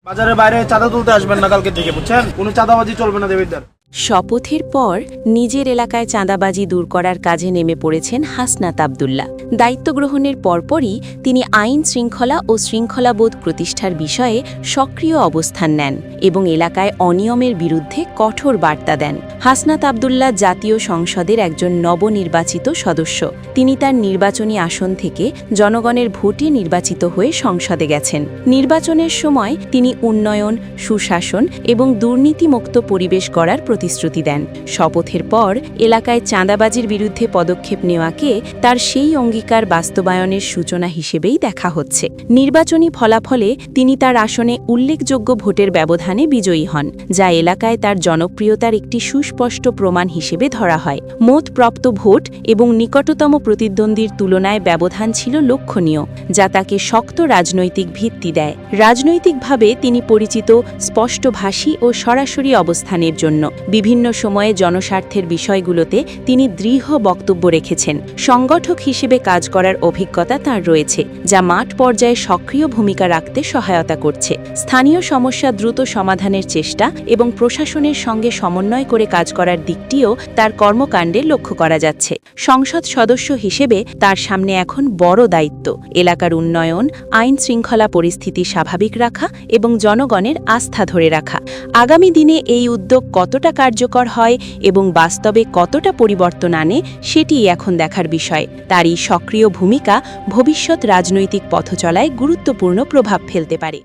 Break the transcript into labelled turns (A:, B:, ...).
A: বাজারের বাইরে চাঁদা তুলতে আসবেন না কালকে থেকে, বুঝছেন? কোনো চাঁদাবাজি চলবে না দেবিদ্দার।
B: শপথের পর নিজের এলাকায় চাঁদাবাজি দূর করার কাজে নেমে পড়েছেন হাসনাত আব্দুল্লাহ। দায়িত্ব গ্রহণের পরপরই তিনি আইন শৃঙ্খলা ও শৃঙ্খলাবোধ প্রতিষ্ঠার বিষয়ে সক্রিয় অবস্থান নেন এবং এলাকায় অনিয়মের বিরুদ্ধে কঠোর বার্তা দেন। হাসনাত আব্দুল্লাহ জাতীয় সংসদের একজন নবনির্বাচিত সদস্য। তিনি তার নির্বাচনী আসন থেকে জনগণের ভোটে নির্বাচিত হয়ে সংসদে গেছেন। নির্বাচনের সময় তিনি উন্নয়ন, সুশাসন এবং দুর্নীতিমুক্ত পরিবেশ গড়ার প্রতিশ্রুতি দেন। শপথের পর এলাকায় চাঁদাবাজির বিরুদ্ধে পদক্ষেপ নেওয়াকে তার সেই অঙ্গীকার বাস্তবায়নের সূচনা হিসেবেই দেখা হচ্ছে। নির্বাচনী ফলাফলে তিনি তার আসনে উল্লেখযোগ্য ভোটের ব্যবধানে বিজয়ী হন, যা এলাকায় তার জনপ্রিয়তার একটি সুস্পষ্ট প্রমাণ হিসেবে ধরা হয়। মোট প্রাপ্ত ভোট এবং নিকটতম প্রতিদ্বন্দ্বীর তুলনায় ব্যবধান ছিল লক্ষণীয়, যা তাকে শক্ত রাজনৈতিক ভিত্তি দেয়। রাজনৈতিকভাবে তিনি পরিচিত স্পষ্টভাষী ও সরাসরি অবস্থানের জন্য। বিভিন্ন সময়ে জনস্বার্থের বিষয়গুলোতে তিনি দৃঢ় বক্তব্য রেখেছেন। সংগঠক হিসেবে কাজ করার অভিজ্ঞতা তাঁর রয়েছে, যা মাঠ পর্যায়ে সক্রিয় ভূমিকা রাখতে সহায়তা করছে। স্থানীয় সমস্যা দ্রুত সমাধানের চেষ্টা এবং প্রশাসনের সঙ্গে সমন্বয় করে কাজ করার দিকটিও তার কর্মকাণ্ডে লক্ষ্য করা যাচ্ছে। সংসদ সদস্য হিসেবে তার সামনে এখন বড় দায়িত্ব এলাকার উন্নয়ন, আইন শৃঙ্খলা পরিস্থিতি স্বাভাবিক রাখা এবং জনগণের আস্থা ধরে রাখা। আগামী দিনে এই উদ্যোগ কতটা কার্যকর হয় এবং বাস্তবে কতটা পরিবর্তন আনে সেটিই এখন দেখার বিষয়। তার এই সক্রিয় ভূমিকা ভবিষ্যৎ রাজনৈতিক পথচলায় গুরুত্বপূর্ণ প্রভাব ফেলতে পারে।